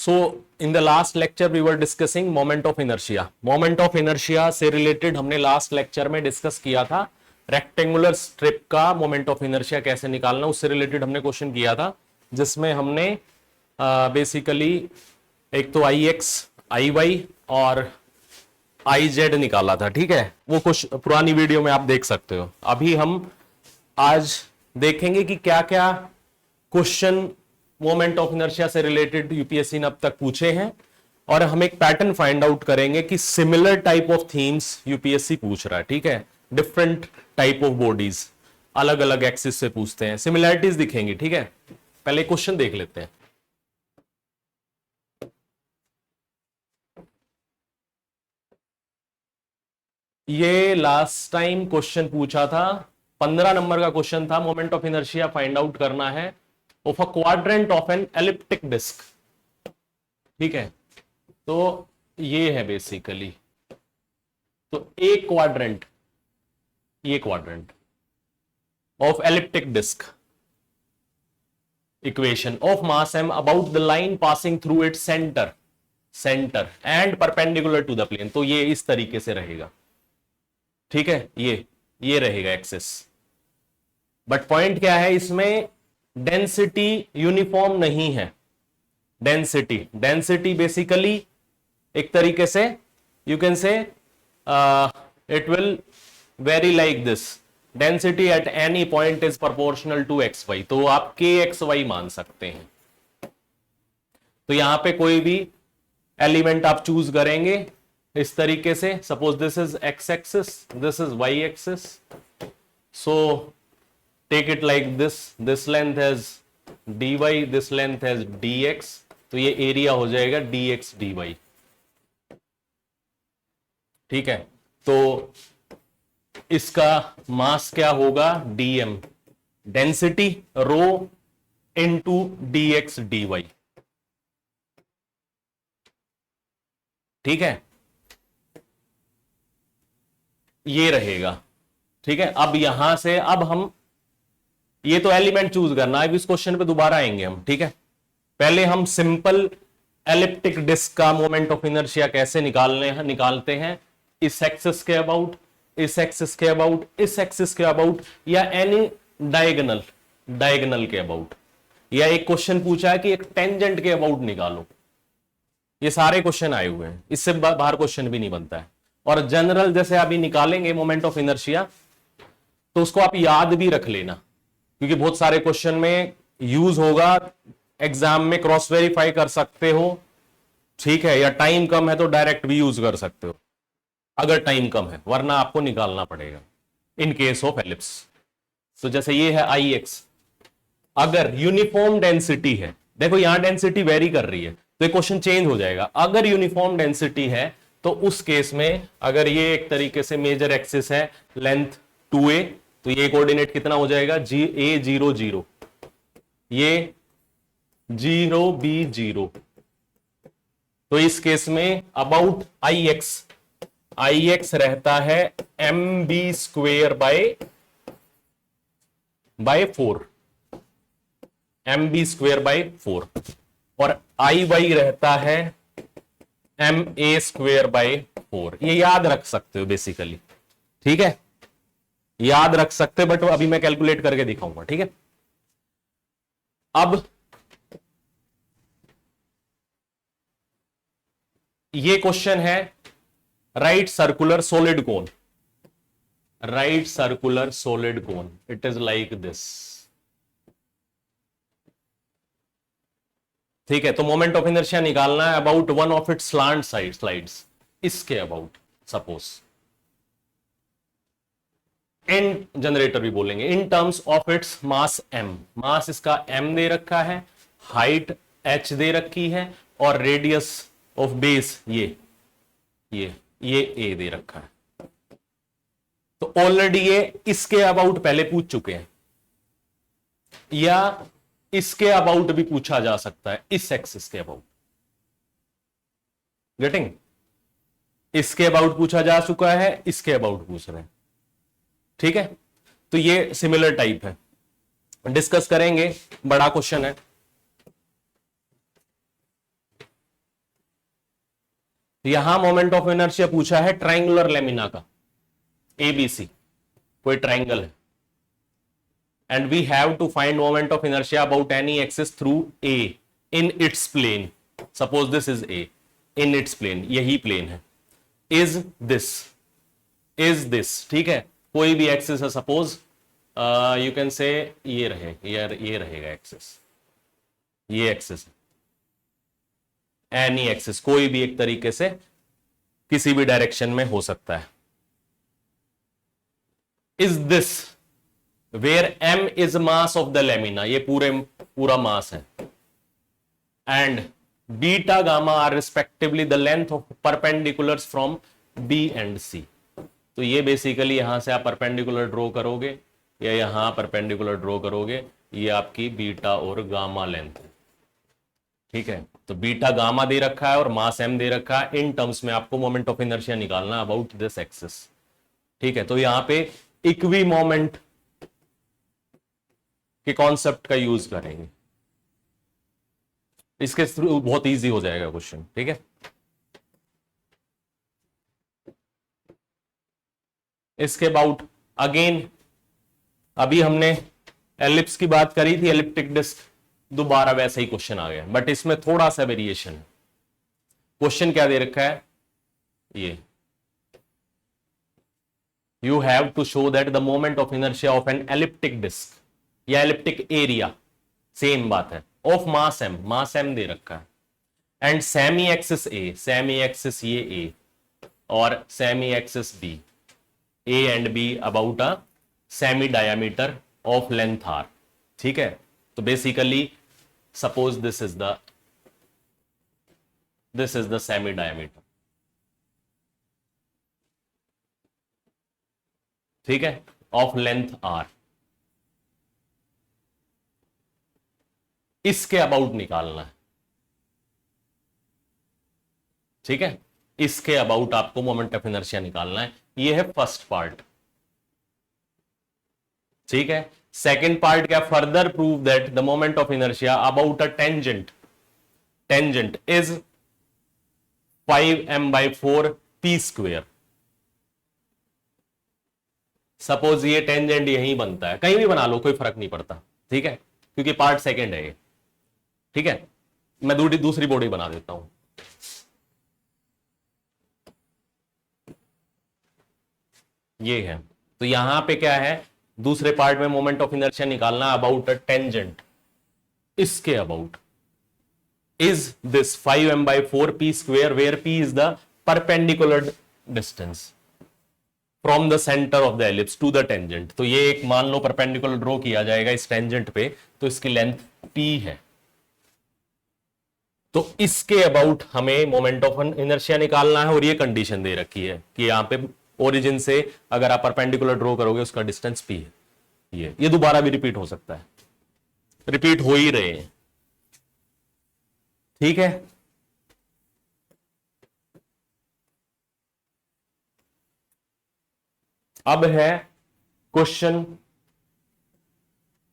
So in the last lecture we were discussing moment of inertia. Moment of inertia से related हमने last lecture में discuss किया था rectangular strip का moment of inertia कैसे निकालना, उससे रिलेटेड हमने क्वेश्चन किया था, जिसमें हमने बेसिकली एक तो आई एक्स, आई वाई और आई जेड निकाला था। ठीक है, वो कुछ पुरानी वीडियो में आप देख सकते हो। अभी हम आज देखेंगे कि क्या क्या क्वेश्चन मोमेंट ऑफ इनर्शिया से रिलेटेड यूपीएससी ने अब तक पूछे हैं, और हम एक पैटर्न फाइंड आउट करेंगे कि similar type of themes UPSC पूछ रहा है। ठीक है, डिफरेंट टाइप ऑफ बॉडीज अलग अलग एक्सिस से पूछते हैं, सिमिलैरिटीज दिखेंगी। ठीक है, पहले क्वेश्चन देख लेते हैं। ये लास्ट टाइम क्वेश्चन पूछा था, 15 नंबर का क्वेश्चन था। Moment of inertia find out करना है of a quadrant of an elliptic disc. ठीक है, तो ये है बेसिकली, तो एक क्वाड्रेंट, ये quadrant of elliptic disc, equation of mass m about the line passing through its centre and perpendicular to the plane. तो ये इस तरीके से रहेगा। ठीक है, ये रहेगा एक्सिस। बट पॉइंट क्या है, इसमें डेंसिटी यूनिफॉर्म नहीं है। डेंसिटी बेसिकली एक तरीके से you can say it will very like this. Density at any point is proportional to x y. तो आप के एक्स वाई मान सकते हैं। तो यहां पे कोई भी एलिमेंट आप चूज करेंगे इस तरीके से। Suppose this is x axis, this is Y axis, so take it like this length has dy, this length has dx, तो ये एरिया हो जाएगा dx dy। ठीक है, तो इसका मास क्या होगा, dm, density rho into dx dy। ठीक है, ये रहेगा। ठीक है, अब यहां से अब हम ये तो एलिमेंट चूज करना है। अब इस क्वेश्चन पे दोबारा आएंगे हम। ठीक है, पहले हम सिंपल एलिप्टिक डिस्क का मोमेंट ऑफ इनर्शिया कैसे निकालते हैं, इस एक्सिस के अबाउट, इस एक्सिस के अबाउट, इस एक्सिस के अबाउट, या एनी डायगोनल के अबाउट, या एक क्वेश्चन पूछा है कि एक टेंजेंट के अबाउट निकालो। ये सारे क्वेश्चन आए हुए हैं, इससे बाहर क्वेश्चन भी नहीं बनता है। और जनरल जैसे अभी निकालेंगे मोमेंट ऑफ इनर्शिया, तो उसको आप याद भी रख लेना, क्योंकि बहुत सारे क्वेश्चन में यूज होगा। एग्जाम में क्रॉस वेरीफाई कर सकते हो। ठीक है, या टाइम कम है तो डायरेक्ट भी यूज कर सकते हो अगर टाइम कम है, वरना आपको निकालना पड़ेगा इन केस ऑफ एलिप्स। तो जैसे ये है आई एक्स, अगर यूनिफॉर्म डेंसिटी है, देखो यहां डेंसिटी वेरी कर रही है, तो ये क्वेश्चन चेंज हो जाएगा। अगर यूनिफॉर्म डेंसिटी है तो उस केस में अगर ये एक तरीके से मेजर एक्सिस है, लेंथ 2a, तो ये कोऑर्डिनेट कितना हो जाएगा, a 0 0, ये 0 b 0। तो इस केस में अबाउट आई एक्स रहता है mb square by 4, mb square by 4, और आई वाई रहता है ma स्क्वेयर बाय 4। ये याद रख सकते हो बेसिकली। ठीक है, याद रख सकते हो, बट अभी मैं कैलकुलेट करके दिखाऊंगा। ठीक है, अब ये क्वेश्चन है right circular solid cone, right circular solid cone, it is like this. ठीक है, तो मोमेंट ऑफ इनर्शिया निकालना है about one of its slant slides, इसके अबाउट। सपोज इन जनरेटर भी बोलेंगे, in terms of its mass m, मास इसका m दे रखा है, हाइट h दे रखी है, और रेडियस ऑफ बेस ये a दे रखा है। तो ऑलरेडी ये इसके अबाउट पहले पूछ चुके हैं, या इसके अबाउट भी पूछा जा सकता है, इस एक्सिस के अबाउट। गेटिंग, इसके अबाउट पूछा जा चुका है, इसके अबाउट पूछ रहे हैं। ठीक है, तो ये सिमिलर टाइप है, डिस्कस करेंगे, बड़ा क्वेश्चन है। यहां मोमेंट ऑफ इनर्शिया पूछा है ट्राइंगुलर लेमिना का, एबीसी कोई ट्राइंगल है, and we have to find moment of inertia about any axis through A in its plane. Suppose this is A, in its plane, यही plane है। Is this ठीक है, कोई भी एक्सिस है, सपोज यू कैन से ये रहेगा एक्सिस, ये एक्सिस है, एनी एक्सिस कोई भी एक तरीके से किसी भी डायरेक्शन में हो सकता है। Is this where M is mass of the lamina, ये पूरा मास है, and beta gamma are respectively the length of perpendiculars from B and C. तो ये बेसिकली यहां से आप परपेंडिकुलर ड्रॉ करोगे या यहां परपेंडिकुलर ड्रॉ करोगे, ये आपकी बीटा और गामा लेंथ है, ठीक है। तो बीटा गामा दे रखा है और मास एम दे रखा है, इन टर्म्स में आपको मोमेंट ऑफ इनर्शिया निकालना अबाउट दिस एक्सिस, ठीक है। तो यहां पे इक्वी मोमेंट के कॉन्सेप्ट का यूज करेंगे, इसके थ्रू बहुत इजी हो जाएगा क्वेश्चन, ठीक है। इसके अबाउट अगेन, अभी हमने एलिप्स की बात करी थी, एलिप्टिक डिस्क, दोबारा वैसा ही क्वेश्चन आ गया, बट इसमें थोड़ा सा वेरिएशन है। क्वेश्चन क्या दे रखा है, ये you have to show that the moment of inertia of an elliptic disc या एलिप्टिक एरिया, सेम बात है, ऑफ मास एम दे रखा है, and semi axis a, semi axis ये ए और semi axis b, a and b about a semi diameter of length r, ठीक है। तो basically suppose this is the semi diameter, ठीक है, ऑफ लेंथ आर। इसके अबाउट निकालना है, ठीक है, इसके अबाउट आपको मोमेंट ऑफ इनर्शिया निकालना है। ये है फर्स्ट पार्ट, ठीक है। सेकेंड पार्ट क्या, further prove that the moment of inertia about a tangent is 5m/4 p square. Suppose ये टेंजेंट यहीं बनता है, कहीं भी बना लो कोई फर्क नहीं पड़ता, ठीक है, क्योंकि पार्ट सेकेंड है ये, ठीक है। मैं दूसरी बॉडी बना देता हूं, ये है। तो यहां पे क्या है, दूसरे पार्ट में मोमेंट ऑफ इनर्शिया निकालना अबाउट अ टेंजेंट, इसके about is this 5m/4 p square, where p is the perpendicular distance from the centre of the ellipse to the tangent. तो ये एक मान लो परपेंडिकुलर ड्रॉ किया जाएगा इस टेंजेंट पे, तो इसकी लेंथ p है। तो इसके अबाउट हमें मोमेंट ऑफ इनर्शिया निकालना है, और ये कंडीशन दे रखी है कि यहां पे ओरिजिन से अगर आप परपेंडिकुलर ड्रॉ करोगे उसका डिस्टेंस p है। ये दोबारा भी रिपीट हो सकता है, रिपीट हो ही रहे हैं, ठीक है। अब है question,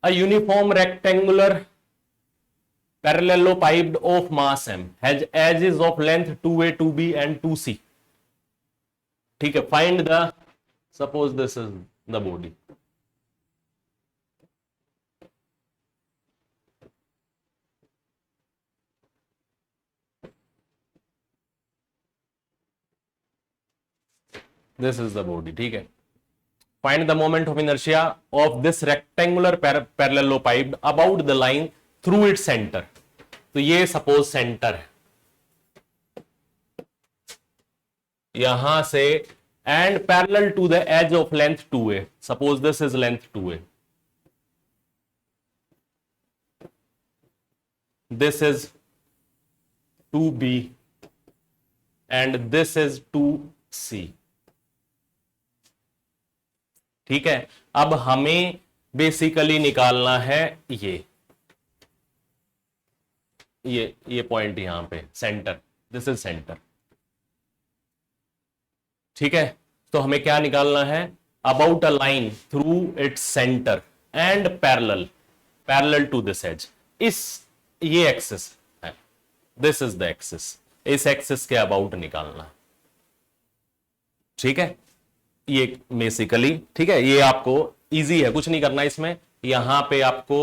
a uniform rectangular parallelepiped of mass m has edges of length 2a, 2b and 2c, ठीक है। Find the, suppose this is the body, this is the body, ठीक है। Find the moment of inertia of this rectangular parallelepiped about the line through its centre. तो ये suppose centre है यहां से, and parallel to the edge of length 2a, suppose this is length 2a, this is 2b and this is 2c, ठीक है। अब हमें basically निकालना है ये पॉइंट यहां पे सेंटर, दिस इज सेंटर, ठीक है। तो हमें क्या निकालना है, about a line through its centre and parallel to this edge, ये एक्सिस है, दिस इज द एक्सिस, इस एक्सिस के अबाउट निकालना। ठीक है, ये बेसिकली, ठीक है, ये आपको इजी है, कुछ नहीं करना इसमें। यहां पे आपको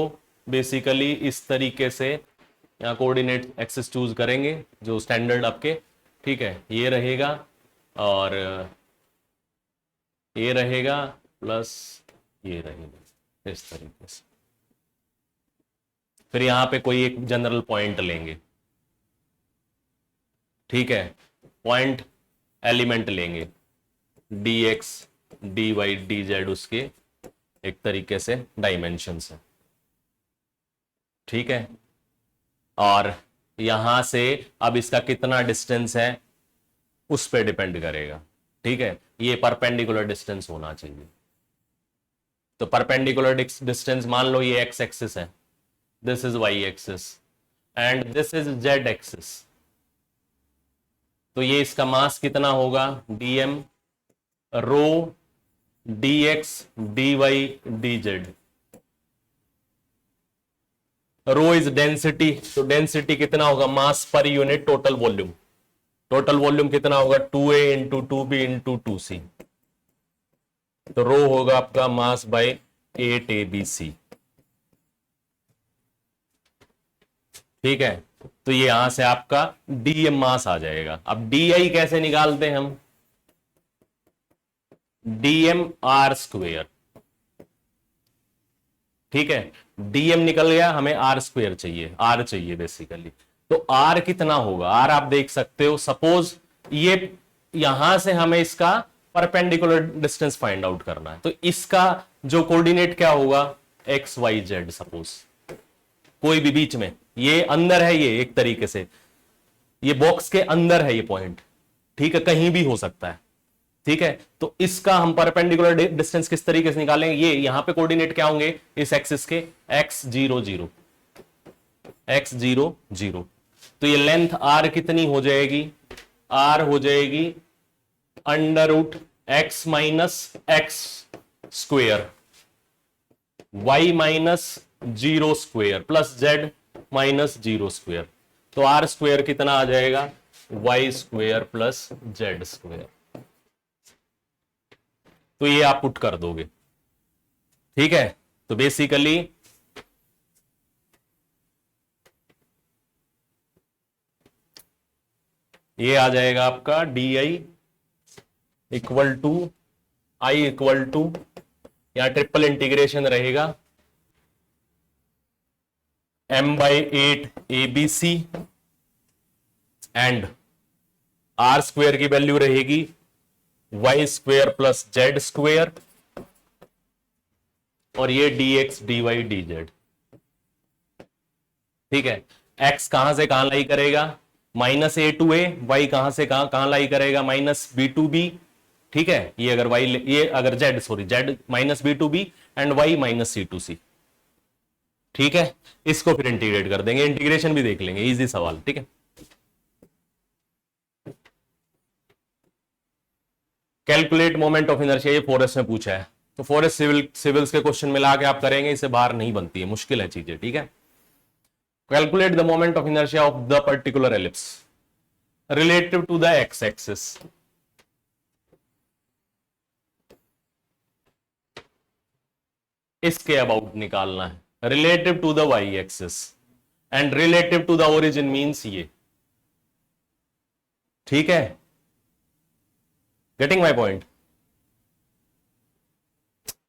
बेसिकली इस तरीके से यहाँ कोऑर्डिनेट एक्सिस चूज करेंगे जो स्टैंडर्ड आपके, ठीक है, ये रहेगा और ये रहेगा प्लस ये रहेगा इस तरीके से। फिर यहां पे कोई एक जनरल पॉइंट लेंगे, ठीक है, पॉइंट एलिमेंट लेंगे, dx dy dz उसके एक तरीके से डायमेंशंस है, ठीक है। और यहां से अब इसका कितना डिस्टेंस है उस पर डिपेंड करेगा, ठीक है। ये परपेंडिकुलर डिस्टेंस होना चाहिए। तो परपेंडिकुलर डिस्टेंस मान लो ये x एक्सिस है, this is y axis and this is z axis. तो ये इसका मास कितना होगा, dm rho dx dy dz। Rho is density, तो डेंसिटी कितना होगा, mass per unit total volume. Total volume कितना होगा, 2a into 2b into 2c। तो रो होगा आपका मास बाय 8abc, ठीक है। तो ये यहां से आपका dm मास आ जाएगा। अब di कैसे निकालते हैं हम, dm r स्क्वेयर, ठीक है। dm निकल गया, हमें r स्क्वेयर चाहिए, r चाहिए बेसिकली। तो r कितना होगा, r आप देख सकते हो, सपोज ये यहां से हमें इसका परपेंडिकुलर डिस्टेंस फाइंड आउट करना है। तो इसका जो कोऑर्डिनेट क्या होगा, एक्स वाई जेड, सपोज कोई भी बीच में, ये अंदर है, ये एक तरीके से ये बॉक्स के अंदर है ये पॉइंट, ठीक है, कहीं भी हो सकता है, ठीक है। तो इसका हम परपेंडिकुलर डिस्टेंस किस तरीके से निकालेंगे, ये यहां पे कोऑर्डिनेट क्या होंगे इस एक्सिस के, x0 0 x0 0। तो ये लेंथ r कितनी हो जाएगी, r हो जाएगी under root x minus x square y minus 0 square plus z minus 0 square. तो r स्क्वेयर कितना आ जाएगा, y square plus z square. तो ये आप पुट कर दोगे, ठीक है। तो बेसिकली ये आ जाएगा आपका di equal to i equal to, या ट्रिपल इंटीग्रेशन रहेगा m/8 abc and r square की वैल्यू रहेगी y square plus z square, और ये dx dy dz, ठीक है। x कहां से कहां लाई करेगा, minus a to a, y कहां से कहां लाई करेगा, माइनस b टू b, ठीक है। ये अगर y, ये अगर z, sorry z minus b to b and y minus c to c, ठीक है। इसको फिर इंटीग्रेट कर देंगे, इंटीग्रेशन भी देख लेंगे, इजी सवाल, ठीक है। कैलकुलेट मोमेंट ऑफ इनर्शिया, ये फॉरेस्ट में पूछा है, तो फॉरेस्ट सिविल्स के क्वेश्चन मिला के आप करेंगे, इससे बाहर नहीं बनती है, मुश्किल है चीजें, ठीक है। Calculate the moment of inertia of the particular ellipse relative to the x axis. इसके अबाउट निकालना है, relative to the y axis and relative to the origin means ये, ठीक है। Getting my point.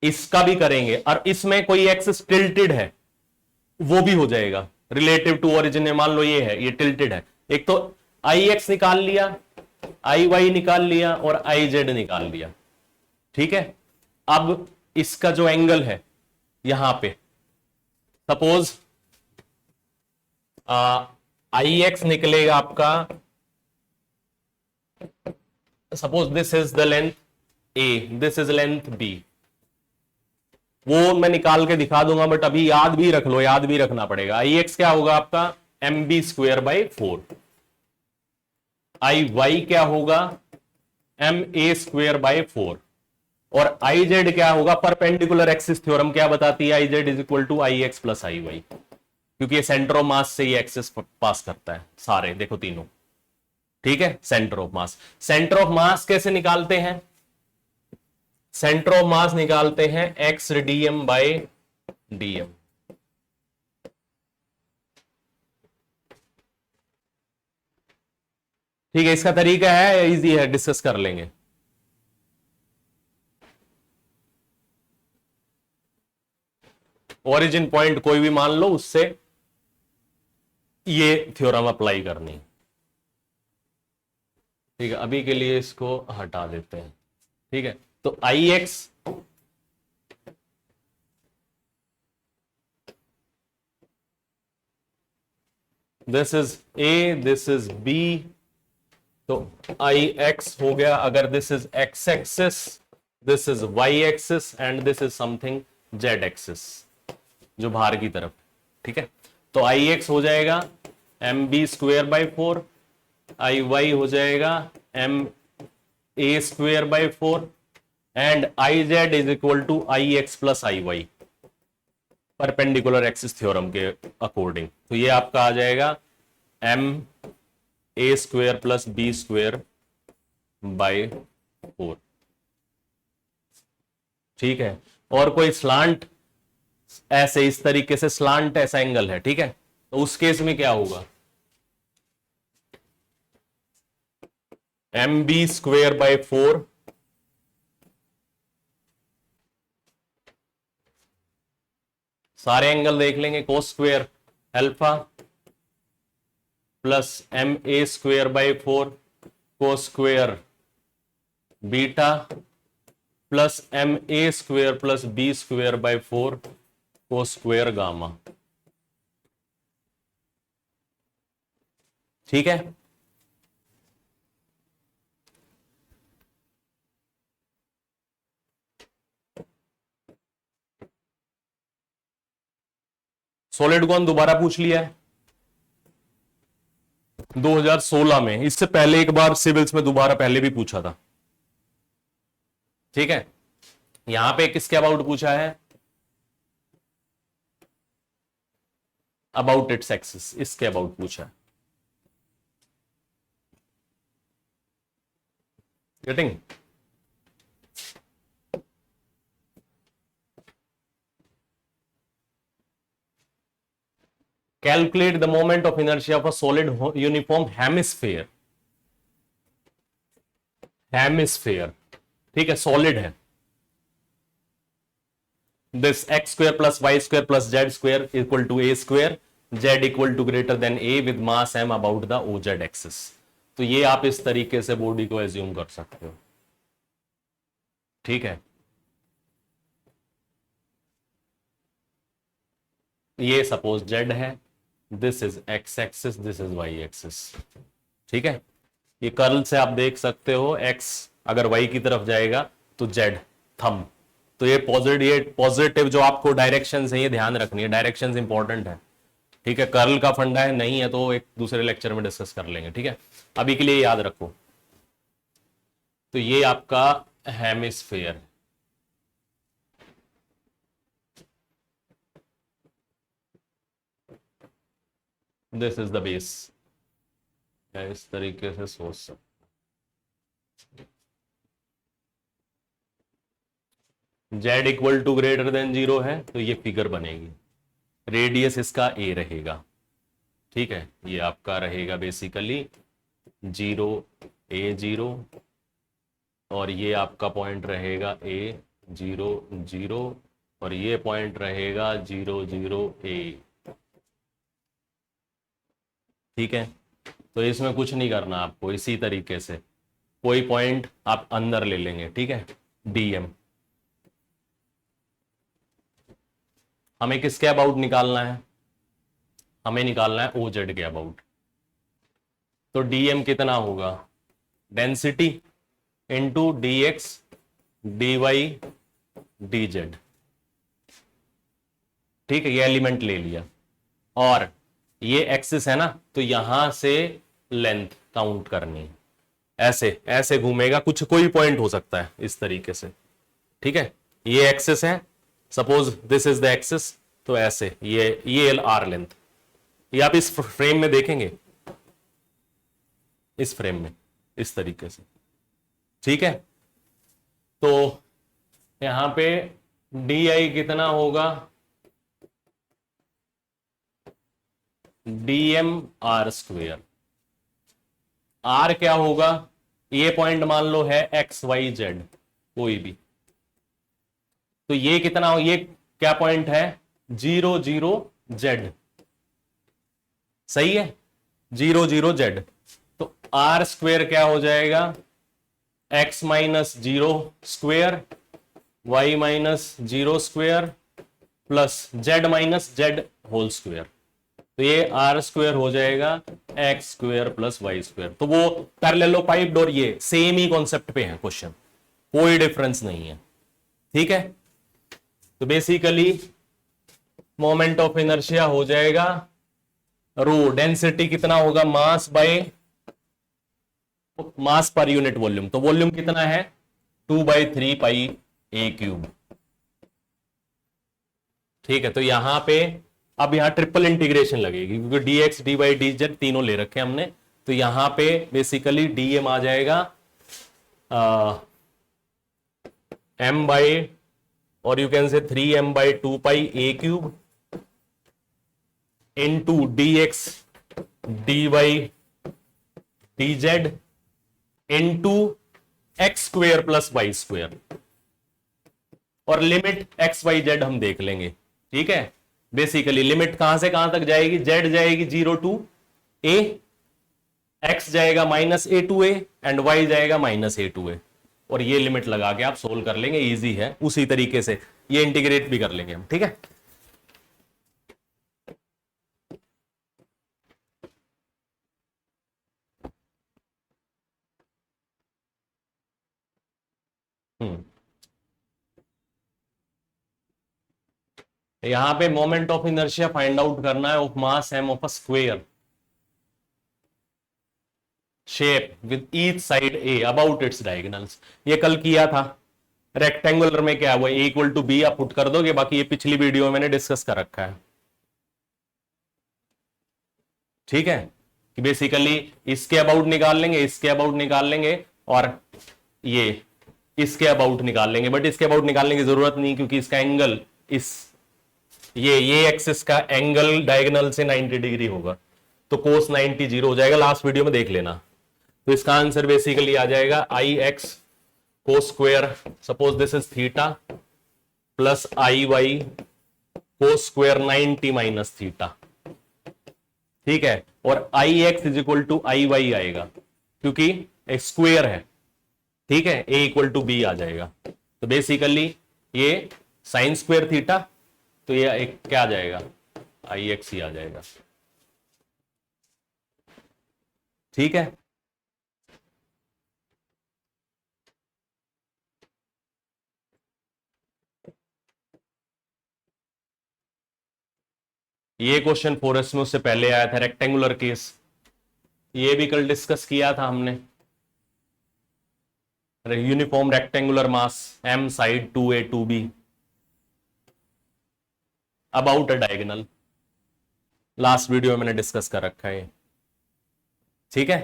इसका भी करेंगे, और इसमें कोई एक्सिस टिल्टेड है वो भी हो जाएगा, रिलेटिव टू ओरिजिन में मान लो ये है, ये टिल्टेड है। एक तो आई एक्स निकाल लिया, आई वाई निकाल लिया और आई जेड निकाल लिया, ठीक है। अब इसका जो एंगल है यहां पे, सपोज आई एक्स निकलेगा आपका, suppose this is the length A, this is length B। वो मैं निकाल के दिखा दूंगा, बट अभी याद भी रख लो, याद भी रखना पड़ेगा। आई एक्स क्या होगा आपका, mb square by 4। I y क्या होगा, ma स्क्वेयर बाई 4। और आई जेड क्या होगा, परपेंडिकुलर एक्सिस थ्योरम क्या बताती है, I z is equal to I x plus I y, क्योंकि ये सेंटर ऑफ मास से ये एक्सिस पास करता है सारे, देखो तीनों, ठीक है, centre of mass. Centre of mass कैसे निकालते हैं? सेंटर ऑफ मास निकालते हैं एक्स डीएम बाय डीएम। ठीक है, इसका तरीका है, इजी है, डिस्कस कर लेंगे। ओरिजिन पॉइंट कोई भी मान लो, उससे ये थ्योरम अप्लाई करनी। ठीक है, अभी के लिए इसको हटा देते हैं। ठीक है, तो I X this is A, this is B, तो आई एक्स हो गया। अगर this is x axis, this is Y axis and this is something Z axis, जो बाहर की तरफ। ठीक है, तो आई एक्स हो जाएगा m B square by 4, I y हो जाएगा M A square by 4 and I z is equal to I x plus I y, perpendicular axis theorem के अकॉर्डिंग। तो ये आपका आ जाएगा M A square plus B square by 4। ठीक है, और कोई स्लांट ऐसे इस तरीके से स्लांट ऐसा एंगल है, ठीक है, तो उस केस में क्या होगा? एम बी स्क्वेयर बाई 4 सारे एंगल देख लेंगे, cos square alpha plus m A square by 4 cos square beta plus m A square plus B square by 4 cos square gamma. ठीक है, सॉलिड कौन दोबारा पूछ लिया है 2016 में, इससे पहले एक बार सिविल्स में दोबारा पहले भी पूछा था। ठीक है, यहां पे किसके अबाउट पूछा है? अबाउट इट्स एक्सिस, इसके अबाउट पूछा है। Getting? Calculate the moment of inertia of a solid uniform hemisphere. Hemisphere, ठीक है, सॉलिड है। This x square plus y square plus z square equal to a square, z equal to greater than a with mass m about the OZ axis. तो ये आप इस तरीके से body को एज्यूम कर सकते हो। ठीक है, ये सपोज z है, this is x axis, this is y axis. ठीक है, ये कर्ल से आप देख सकते हो, x अगर y की तरफ जाएगा तो z थंब। तो ये पॉजिटिव जो आपको डायरेक्शंस है ये ध्यान रखनी है, डायरेक्शंस इंपॉर्टेंट है। ठीक है, कर्ल का फंडा है, नहीं है तो एक दूसरे लेक्चर में डिस्कस कर लेंगे। ठीक है, अभी के लिए याद रखो। तो ये आपका हेमिस्फीयर है। दिस इज द बेस, इस तरीके से सोच सकते। Z equal to greater than 0 है तो ये फिगर बनेगी, रेडियस इसका ए रहेगा। ठीक है, ये आपका रहेगा बेसिकली 0 A0 और ये आपका पॉइंट रहेगा A0 0 और ये पॉइंट रहेगा 0 0 A। ठीक है, तो इसमें कुछ नहीं करना आपको, इसी तरीके से कोई पॉइंट आप अंदर ले लेंगे। ठीक है, DM हमें किसके अबाउट निकालना है? हमें निकालना है OZ के अबाउट। तो DM कितना होगा? Density into dx dy dz। ठीक है, ये एलिमेंट ले लिया और ये एक्सिस है ना, तो यहां से लेंथ काउंट करनी है। ऐसे ऐसे घूमेगा, कुछ कोई पॉइंट हो सकता है इस तरीके से। ठीक है, ये एक्सिस है, suppose this is the axis, तो ऐसे ये आर लेंथ, ये आप इस फ्रेम में देखेंगे, इस फ्रेम में इस तरीके से, ठीक है। तो यहां पे डी आई कितना होगा, dm r स्क्वेयर। r क्या होगा, ये पॉइंट मान लो है एक्स वाई जेड कोई भी, तो ये कितना हो, ये क्या पॉइंट है 0 0 जेड, सही है 0 0 जेड। तो r स्क्वेयर क्या हो जाएगा x minus 0 square y minus 0 square plus z minus z whole square. तो ये आर स्क्वेयर हो जाएगा x square plus y square. तो वो पैरेललोपाइड और ये सेम ही कॉन्सेप्ट पे है क्वेश्चन, कोई डिफरेंस नहीं है, ठीक है। तो बेसिकली मोमेंट ऑफ इनर्शिया हो जाएगा रो, डेंसिटी कितना होगा mass by mass per unit volume, तो वॉल्यूम कितना है 2/3 पाई ए क्यूब, ठीक है। तो यहां पे अब यहां ट्रिपल इंटीग्रेशन लगेगी क्योंकि dx dy dz तीनों ले रखे हमने, तो यहां पे बेसिकली dm आ जाएगा m बाई और you can say 3m/2 pi a cube into dx dy dz into x square plus y square, और लिमिट एक्स वाई जेड हम देख लेंगे, ठीक है। बेसिकली लिमिट कहां से कहां तक जाएगी, जेड जाएगी 0 टू ए, एक्स जाएगा -a to a and y जाएगा -a टू ए, और ये लिमिट लगा के आप सोल्व कर लेंगे, इजी है। उसी तरीके से ये इंटीग्रेट भी कर लेंगे हम, ठीक है। यहां पे moment of inertia find out करना है of mass m of a square shape with each side a about its diagonals. ये कल किया था, रेक्टेंगुलर में क्या हुआ ए इक्वल टू बी आप पुट कर दोगे, बाकी ये पिछली वीडियो में मैंने डिस्कस कर रखा है, ठीक है। कि बेसिकली इसके अबाउट निकाल लेंगे, इसके अबाउट निकाल लेंगे, और ये इसके अबाउट निकाल लेंगे, बट इसके अबाउट निकालने की जरूरत नहीं क्योंकि इसका एंगल इस ये एक्सिस का एंगल डायगोनल से 90 डिग्री होगा, तो कोस 90 0 हो जाएगा, लास्ट वीडियो में देख लेना। तो इसका आंसर बेसिकली आ जाएगा I X cos square, suppose this is theta, plus I Y cos square 90 minus theta, ठीक है। और I X is equal to I Y आएगा क्योंकि एक स्क्वेयर है, ठीक है, ए इक्वल टू बी आ जाएगा। तो बेसिकली ये साइन स्क्वेयर थीटा, तो ये एक क्या आ जाएगा आई एक्स ही आ जाएगा, ठीक है। ये क्वेश्चन फोरस में उससे पहले आया था, रेक्टेंगुलर केस, ये भी कल डिस्कस किया था हमने। Uniform rectangular mass m side 2a 2b about a diagonal, last video में मैंने डिस्कस कर रखा है, ठीक है।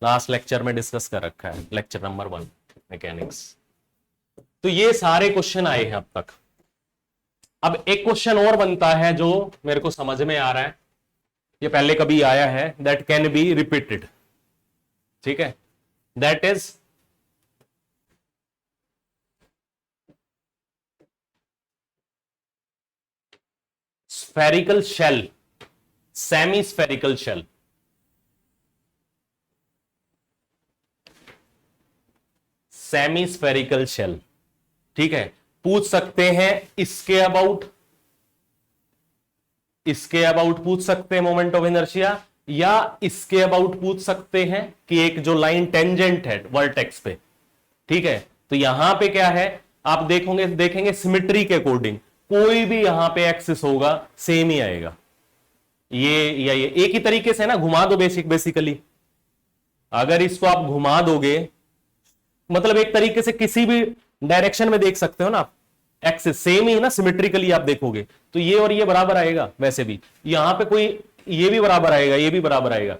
लास्ट लेक्चर में डिस्कस कर रखा है, लेक्चर नंबर 1 मैकेनिक्स। तो ये सारे क्वेश्चन आए हैं अब तक। अब एक क्वेश्चन और बनता है जो मेरे को समझ में आ रहा है, ये पहले कभी आया है, दैट कैन बी रिपीटेड, ठीक है। That is spherical shell, semi spherical shell. Semi spherical shell, ठीक है। पूछ सकते हैं इसके अबाउट पूछ सकते हैं मोमेंट ऑफ इनर्शिया, या इसके अबाउट पूछ सकते हैं कि एक जो लाइन टेंजेंट है वर्टेक्स पे, ठीक है। तो यहां पे क्या है आप देखेंगे सिमेट्री के अकॉर्डिंग कोई भी यहां पे एक्सिस होगा सेम ही आएगा, ये या ये एक ही तरीके से ना घुमा दो बेसिकली अगर इसको आप घुमा दोगे, मतलब एक तरीके से किसी भी डायरेक्शन में देख सकते हो ना आप, एक्सिस सेम ही है ना, सिमेट्रिकली आप देखोगे तो ये और ये बराबर आएगा। वैसे भी यहां पे कोई ये भी बराबर आएगा, ये भी बराबर आएगा,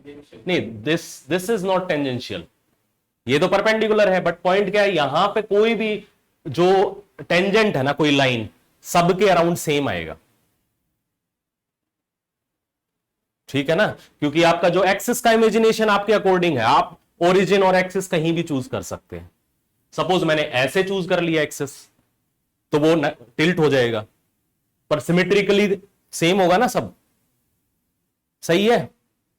नहीं, दिस इज नॉट टेंजेंशियल, ये तो परपेंडिकुलर है, बट पॉइंट क्या है, यहां पे कोई भी जो टेंजेंट है ना, कोई लाइन सबके अराउंड सेम आएगा, ठीक है ना, क्योंकि आपका जो एक्सिस का इमेजिनेशन आपके अकॉर्डिंग है, आप ओरिजिन और एक्सिस कहीं भी चूज कर सकते हैं। सपोज मैंने ऐसे चूज कर लिया एक्सिस, तो वो टिल्ट हो जाएगा, पर सिमेट्रिकली सेम होगा ना सब, सही है,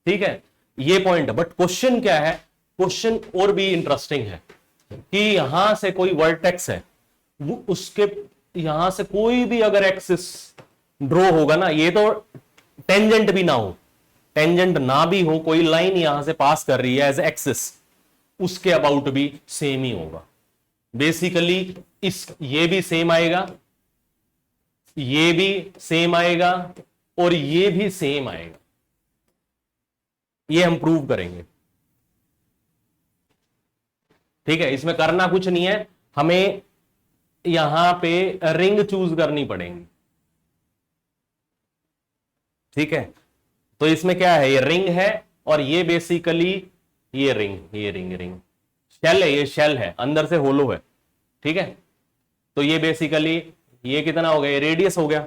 ठीक है, ये पॉइंट है। बट क्वेश्चन क्या है, क्वेश्चन और भी इंटरेस्टिंग है कि यहां से कोई वर्टेक्स है, वो उसके यहां से कोई भी अगर एक्सिस ड्रॉ होगा ना, ये तो टेंजेंट भी ना हो, टेंजेंट ना भी हो, कोई लाइन यहां से पास कर रही है एज एक्सिस, उसके अबाउट भी सेम ही होगा बेसिकली। इस ये भी सेम आएगा, ये भी सेम आएगा, और ये भी सेम आएगा, ये हम प्रूव करेंगे, ठीक है। इसमें करना कुछ नहीं है, हमें यहां पे रिंग चूज करनी पड़ेगी, ठीक है। तो इसमें क्या है, ये रिंग है, और ये बेसिकली ये रिंग, ये रिंग शेल है, ये शेल है, अंदर से होलो है, ठीक है। तो ये बेसिकली ये कितना हो गया, ये रेडियस हो गया,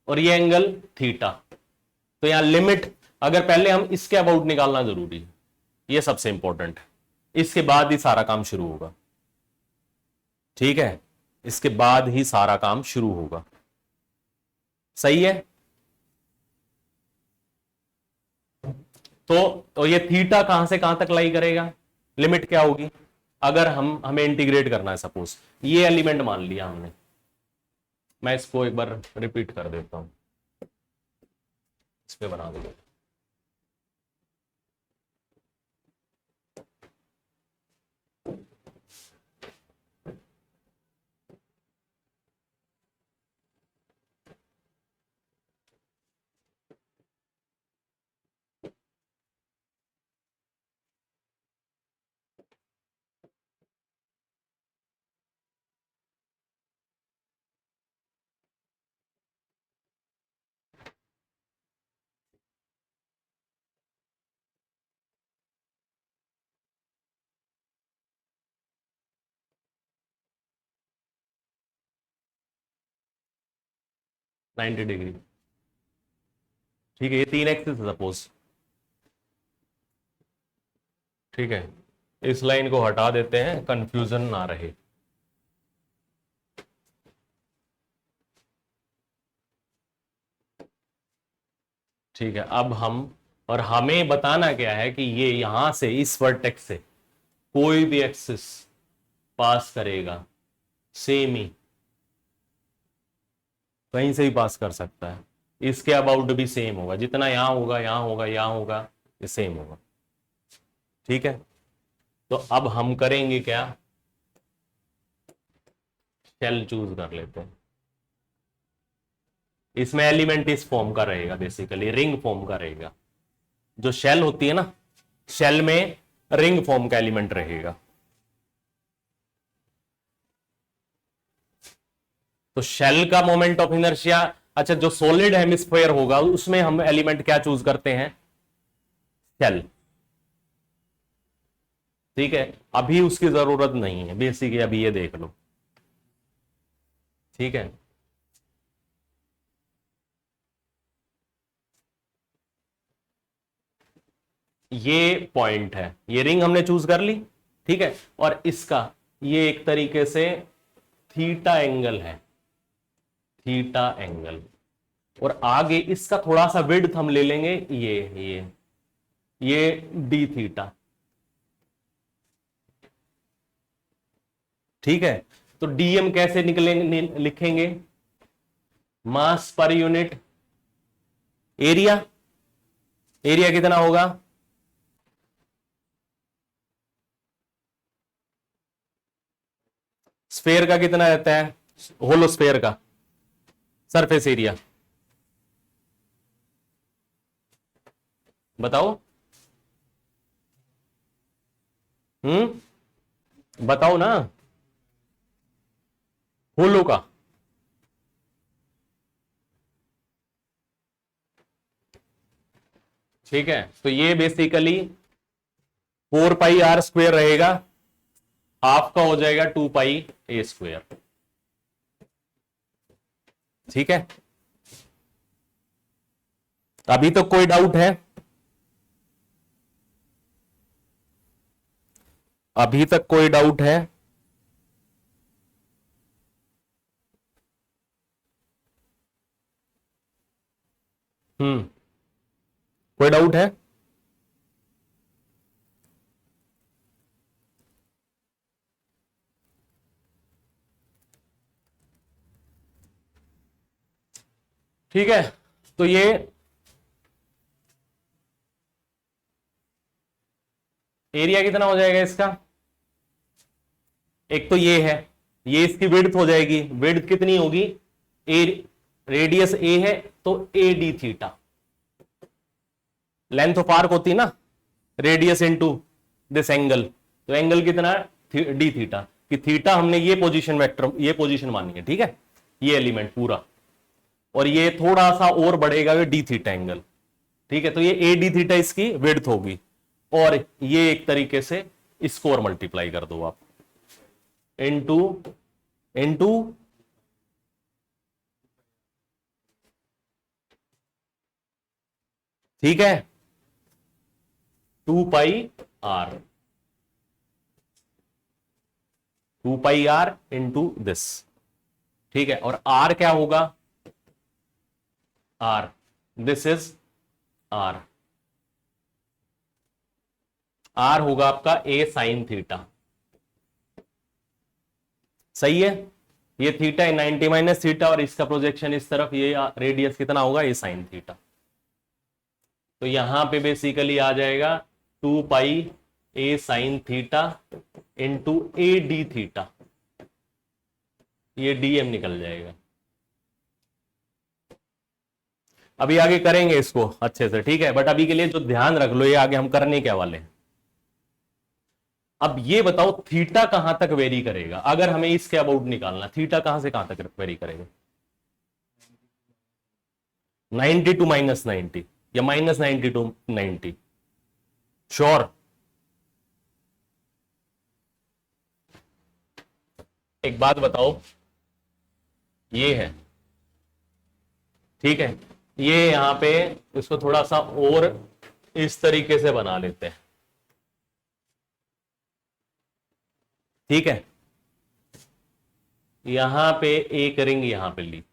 और ये एंगल थीटा। तो यहां लिमिट, अगर पहले हम इसके अबाउट निकालना जरूरी है, ये सबसे इंपॉर्टेंट है, इसके बाद ही सारा काम शुरू होगा, ठीक है, इसके बाद ही सारा काम शुरू होगा, सही है। तो ये थीटा कहां से कहां तक लाई करेगा, लिमिट क्या होगी, अगर हमें इंटीग्रेट करना है, सपोज ये एलिमेंट मान लिया हमने, मैं इसको एक बार रिपीट कर देता हूं, इस पे बना दूंगा। नाइन्टी डिग्री, ठीक है, ये 3 एक्सिस है सपोज, ठीक है। इस लाइन को हटा देते हैं, कंफ्यूजन ना रहे, ठीक है। अब हम, और हमें बताना क्या है कि ये यहां से इस वर्टेक्स से कोई भी एक्सिस पास करेगा, सेम ही कहीं से भी पास कर सकता है, इसके अबाउट भी सेम होगा, जितना यहां होगा, यहां होगा, यहां होगा, ये सेम होगा, ठीक है। तो अब हम करेंगे क्या, शेल चूज कर लेते हैं, इसमें एलिमेंट इस फॉर्म का रहेगा, बेसिकली रिंग फॉर्म का रहेगा, जो शेल होती है ना, शेल में रिंग फॉर्म का एलिमेंट रहेगा। तो शेल का मोमेंट ऑफ इनर्शिया, अच्छा, जो सॉलिड हेमिस्फीयर होगा उसमें हम एलिमेंट क्या चूज करते हैं, शेल, ठीक है। अभी उसकी जरूरत नहीं है बेसिकली, अभी ये देख लो, ठीक है। ये पॉइंट है, ये रिंग हमने चूज कर ली, ठीक है, और इसका ये एक तरीके से थीटा एंगल है, थीटा एंगल, और आगे इसका थोड़ा सा विड्थ हम ले लेंगे, ये डी थीटा, ठीक है। तो डीएम कैसे निकलेंगे, लिखेंगे, मास पर यूनिट एरिया, एरिया कितना होगा, स्फेयर का कितना रहता है, होलो स्फेयर का सरफेस एरिया, बताओ, बताओ ना, होलो का, ठीक है, तो ये बेसिकली 4πr² रहेगा, हाफ का हो जाएगा 2πa²। ठीक है, अभी तो कोई डाउट है? अभी तक कोई डाउट है? कोई डाउट है? ठीक है, तो ये एरिया कितना हो जाएगा इसका? एक तो ये है, ये इसकी विड्थ हो जाएगी। विड्थ कितनी होगी? ए, रेडियस ए है तो A D theta, length of arc होती ना, रेडियस इनटू दिस एंगल, तो एंगल कितना है? D theta. कि थीटा हमने ये पोजीशन वेक्टर, ये पोजीशन मानी है। ठीक है, ये एलिमेंट पूरा, और ये थोड़ा सा और बढ़ेगा ये डी थीटा एंगल। ठीक है, तो ये ए डी थीटा इसकी विड्थ होगी, और ये एक तरीके से इसको और मल्टीप्लाई कर दो आप, इनटू इनटू ठीक है 2πr, 2πr इंटू दिस। ठीक है, और r क्या होगा? r, this is r, r होगा आपका a साइन थीटा। सही है, ये थीटा 90 माइनस थीटा, और इसका प्रोजेक्शन इस तरफ, ये रेडियस कितना होगा? a sine theta. तो यहां पे बेसिकली आ जाएगा 2πa sine theta into A D theta, ये dm निकल जाएगा। अभी आगे करेंगे इसको अच्छे से, ठीक है, बट अभी के लिए जो ध्यान रख लो, ये आगे हम करने क्या वाले हैं। अब ये बताओ थीटा कहां तक वेरी करेगा? अगर हमें इसके अबाउट निकालना, थीटा कहां से कहां तक वेरी करेगा? 90 टू -90 या -90 टू 90? श्योर? एक बात बताओ, ये है, ठीक है, ये यहां पे इसको थोड़ा सा और इस तरीके से बना लेते हैं। ठीक है, यहां पे एक रिंग यहां पे ली,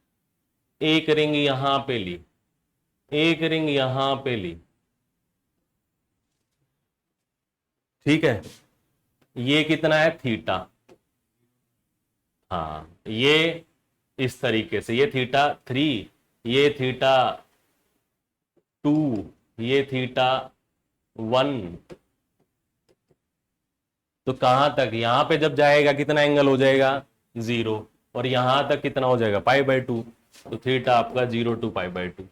एक रिंग यहां पे ली, एक रिंग यहां पे ली। ठीक है, ये कितना है? थीटा। हाँ, ये इस तरीके से, ये थीटा 3, ये थीटा 2, ये थीटा 1। तो कहां तक? यहां पे जब जाएगा कितना एंगल हो जाएगा? 0, और यहां तक कितना हो जाएगा? π/2। तो थीटा आपका 0 टू π/2।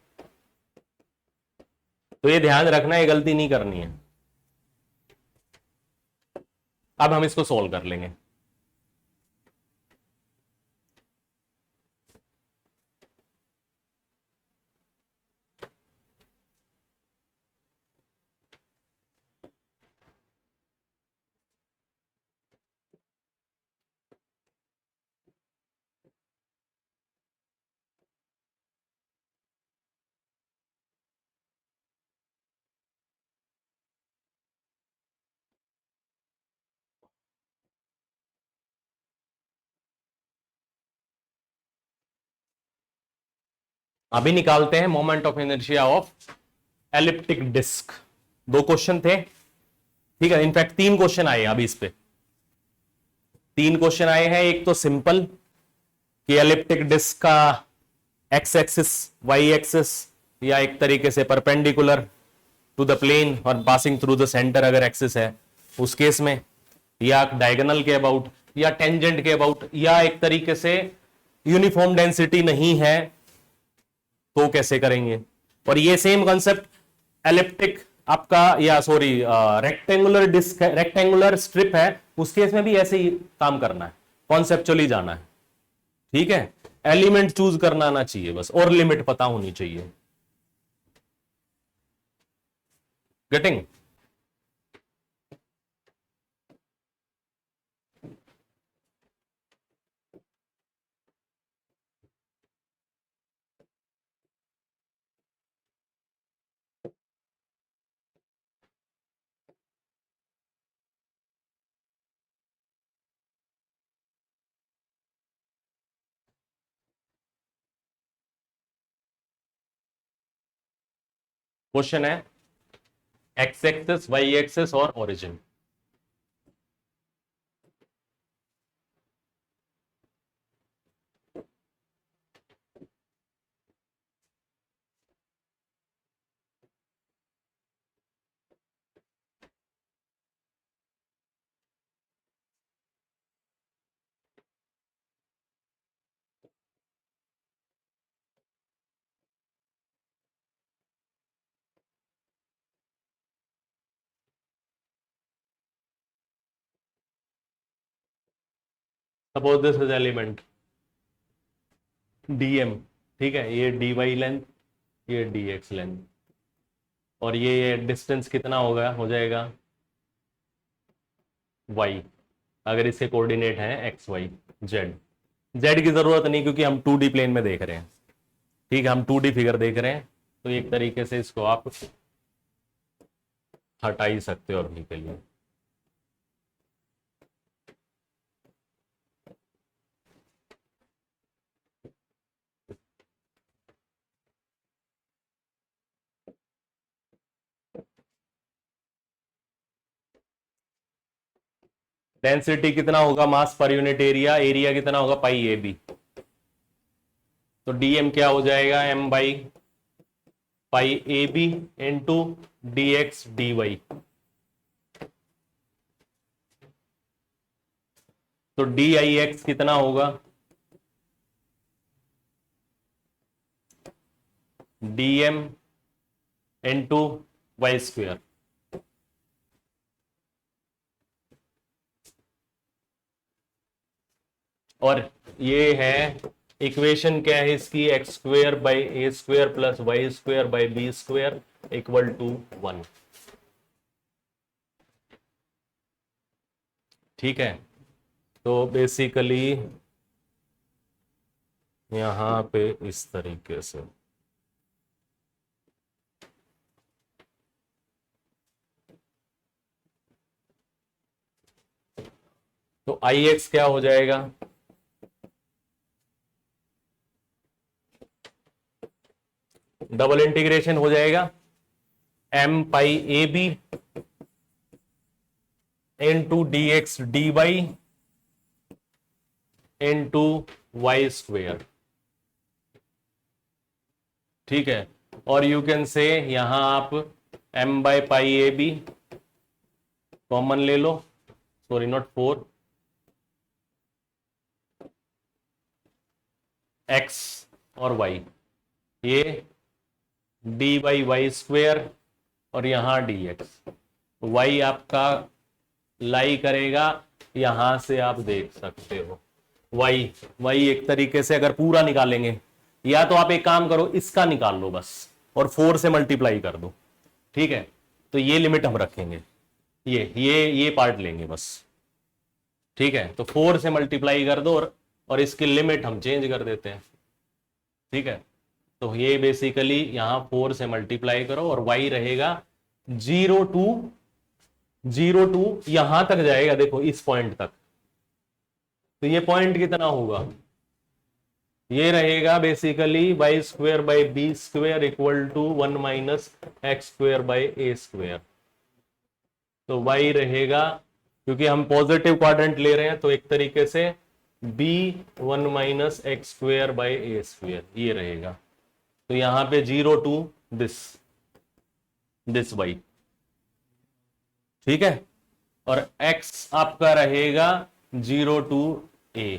तो ये ध्यान रखना, ये गलती नहीं करनी है। अब हम इसको सोल्व कर लेंगे। अभी निकालते हैं moment of inertia of elliptic disc. 2 question थे, ठीक है, इनफैक्ट 3 क्वेश्चन आए अभी इस पे। 3 क्वेश्चन आए हैं। एक तो सिंपल कि एलिप्टिक डिस्क का एक्स एक्सिस, वाई एक्सिस, या एक तरीके से परपेंडिकुलर टू द प्लेन और पासिंग थ्रू द सेंटर अगर एक्सिस है उस केस में, या डायगोनल के अबाउट, या टेंजेंट के अबाउट, या एक तरीके से यूनिफॉर्म डेंसिटी नहीं है तो कैसे करेंगे। और ये सेम कॉन्सेप्ट एलिप्टिक आपका, या sorry rectangular disc, rectangular strip है, उस केस में भी ऐसे ही काम करना है, कॉन्सेप्चुअली जाना है। ठीक है, एलिमेंट चूज करना आना चाहिए बस, और लिमिट पता होनी चाहिए। गेटिंग? क्वेश्चन है एक्स एक्सेस, वाई एक्सेस और origin. Suppose this is element DM, ठीक है, ये डी वाई लेंथ, ये डी एक्स लेंथ, और ये डिस्टेंस कितना होगा, हो जाएगा वाई, अगर इसके कोऑर्डिनेट हैं एक्स वाई जेड। जेड की जरूरत नहीं क्योंकि हम 2D प्लेन में देख रहे हैं, ठीक है, हम 2D फिगर देख रहे हैं, तो एक तरीके से इसको आप हटा ही सकते हो अभी के लिए। डेंसिटी कितना होगा, mass per unit area, area कितना होगा, पाई ए बी। तो डीएम क्या हो जाएगा, m by pi A B into d x D y. तो डी आई एक्स कितना होगा, डीएम इंटू वाई स्क्वेयर। और ये है इक्वेशन, क्या है इसकी, x square by A square plus y square by B square equal to 1। ठीक है, तो बेसिकली यहां पे इस तरीके से तो आई एक्स क्या हो जाएगा, डबल इंटीग्रेशन हो जाएगा m pi A B into d x D y into y square. ठीक है, और यू कैन से यहां आप m by pi A b common ले लो, सॉरी नॉट 4, एक्स और वाई, ये डी बाई वाई स्क्वेयर और यहां डी एक्स। वाई आपका लाई करेगा, यहां से आप देख सकते हो वाई, वाई एक तरीके से अगर पूरा निकालेंगे, या तो आप एक काम करो इसका निकाल लो बस और 4 से मल्टीप्लाई कर दो, ठीक है, तो ये लिमिट हम रखेंगे, ये पार्ट लेंगे बस, ठीक है, तो 4 से मल्टीप्लाई कर दो और इसकी लिमिट हम चेंज कर देते हैं। ठीक है, तो ये बेसिकली यहां 4 से मल्टीप्लाई करो और y रहेगा 0 टू यहां तक जाएगा, देखो इस पॉइंट तक, तो ये पॉइंट कितना होगा, ये रहेगा basically y square by B square equal to 1 minus x square by A square. तो y रहेगा, क्योंकि हम पॉजिटिव क्वाड्रेंट ले रहे हैं, तो एक तरीके से b 1 minus x square by A square ये रहेगा। तो यहां पे 0 टू दिस y, ठीक है, और x आपका रहेगा 0 टू a,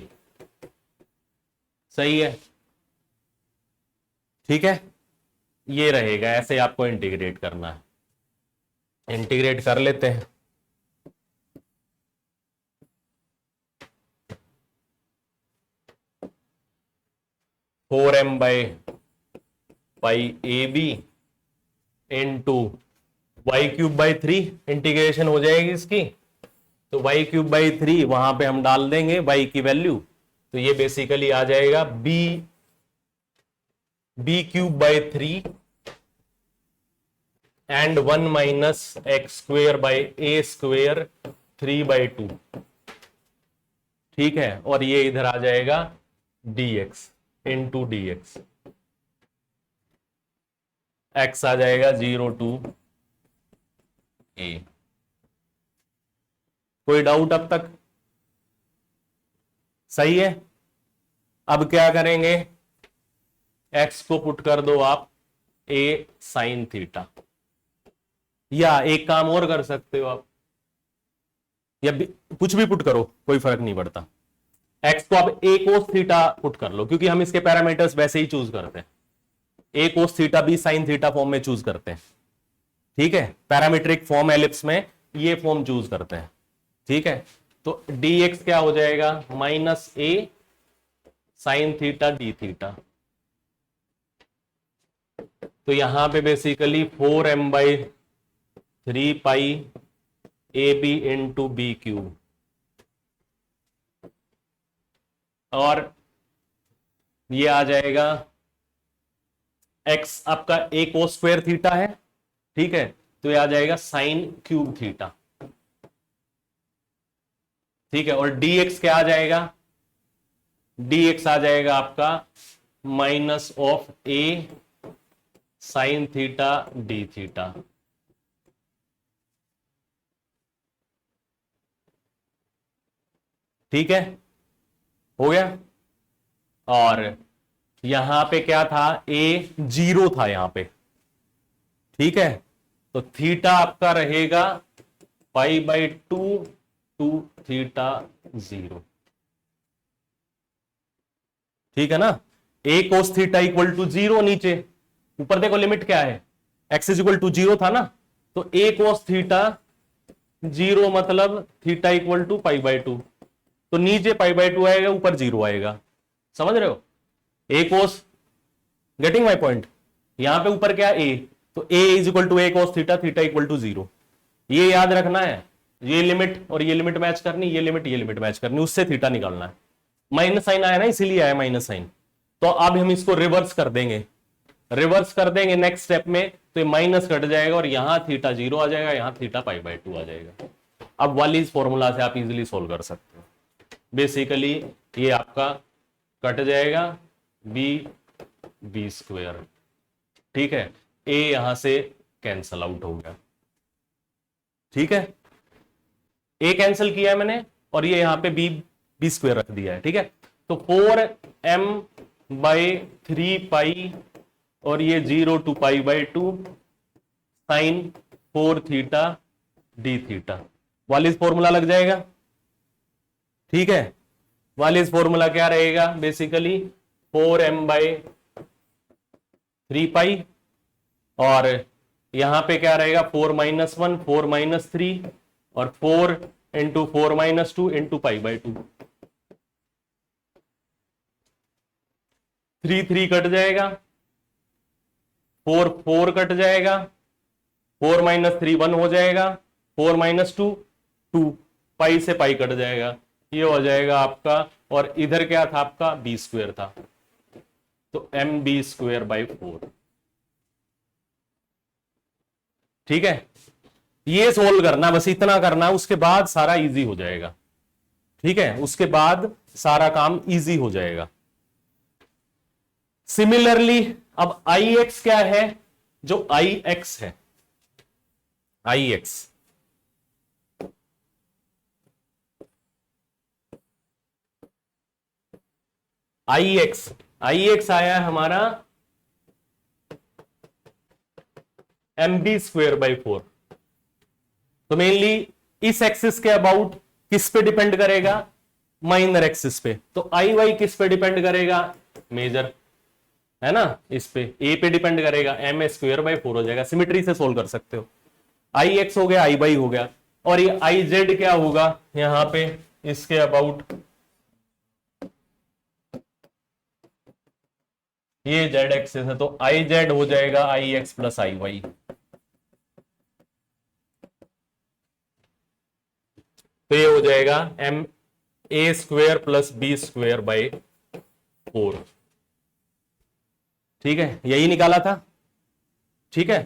सही है, ठीक है, ये रहेगा, ऐसे आपको इंटीग्रेट करना है, इंटीग्रेट कर लेते हैं। Four M by pi A B into y³/3 integration हो जाएगी इसकी, तो y³/3 वहां पे हम डाल देंगे y की वैल्यू, तो ये बेसिकली आ जाएगा b³/3 एंड 1 माइनस x²/a² 3/2। ठीक है, और ये इधर आ जाएगा dx इंटू dx, x आ जाएगा 0 to a। कोई डाउट अब तक? सही है। अब क्या करेंगे, x को पुट कर दो आप a sin थीटा, या एक काम और कर सकते हो आप, या कुछ भी पुट करो, कोई फर्क नहीं पड़ता। x को आप a cos थीटा पुट कर लो, क्योंकि हम इसके पैरामीटर्स वैसे ही चूज करते हैं, a cos theta b sin theta form में चूज करते हैं। ठीक है, पैरामीट्रिक फॉर्म एलिप्स में ये फॉर्म चूज करते हैं। ठीक है, तो dx क्या हो जाएगा, minus a sin theta d theta, तो यहां पे बेसिकली 4m/3 पाई ab इंटू बी क्यूब, और ये आ जाएगा x आपका a cos स्क्वायर थीटा है। ठीक है, तो ये आ जाएगा साइन क्यूब थीटा। ठीक है, और dx क्या आ जाएगा, dx आ जाएगा आपका minus of a sine theta d theta. ठीक है, हो गया। और यहां पे क्या था, a 0 था यहां पे। ठीक है, तो थीटा आपका रहेगा π/2 टू थीटा 0। ठीक है ना, a cos theta equal to 0, नीचे ऊपर देखो लिमिट क्या है, x इज इक्वल टू 0 था ना, तो a cos थीटा 0 मतलब थीटा इक्वल टू π/2, तो नीचे π/2 आएगा, ऊपर 0 आएगा। समझ रहे हो, a cos, getting my point. यहां पे ऊपर क्या a, तो a is equal to a cos theta, theta equal to 0। ये याद रखना है, ये लिमिट और ये लिमिट मैच करनी, ये लिमिट मैच करनी, उससे थीटा निकालना है। माइनस साइन आया ना, इसीलिए आया माइनस साइन। तो अब हम इसको रिवर्स कर देंगे, नेक्स्ट स्टेप में, तो ये माइनस कट जाएगा और यहां थीटा 0 आ जाएगा, यहां थीटा π/2 आ जाएगा। अब वाली इस फॉर्मूला से आप इजीली सोल्व कर सकते हो। बेसिकली ये आपका कट जाएगा b² ठीक है, a यहां से कैंसल आउट हो गया। ठीक है, a कैंसिल किया है मैंने, और ये यहां पे b² रख दिया है। ठीक है, तो 4m/3 पाई और ये 0 to π/2 sine 4 theta d theta, Wallis formula लग जाएगा। ठीक है, वालिस फॉर्मूला क्या रहेगा, बेसिकली 4m/3 पाई, और यहां पे क्या रहेगा 4 - 1 4 - 3 और 4 इंटू 4 - 2 इंटू π/2, 3 3 कट जाएगा, 4 4 कट जाएगा, 4 - 3 1 हो जाएगा, 4 - 2 2, पाई से पाई कट जाएगा, ये हो जाएगा आपका। और इधर क्या था आपका b² था, तो mb²/4। ठीक है, ये सोल्व करना, बस इतना करना, उसके बाद सारा इजी हो जाएगा। ठीक है, उसके बाद सारा काम इजी हो जाएगा। सिमिलरली अब ix क्या है, जो ix है, ix आया है हमारा mb²/4। तो मेनली इस एक्सिस के अबाउट किस पे डिपेंड करेगा, माइनर एक्सिस पे। तो आई वाई किस पे डिपेंड करेगा, मेजर है ना, इस पे ए पे डिपेंड करेगा, m²/4 हो जाएगा। सिमिट्री से सोल्व कर सकते हो, आई एक्स हो गया, आई वाई हो गया, और ये आई जेड क्या होगा यहां पे इसके अबाउट, ये जेड एक्सिस है, तो आई जेड हो जाएगा I x plus I Y. तो ये हो जाएगा M A square plus B square by 4। ठीक है, यही निकाला था। ठीक है,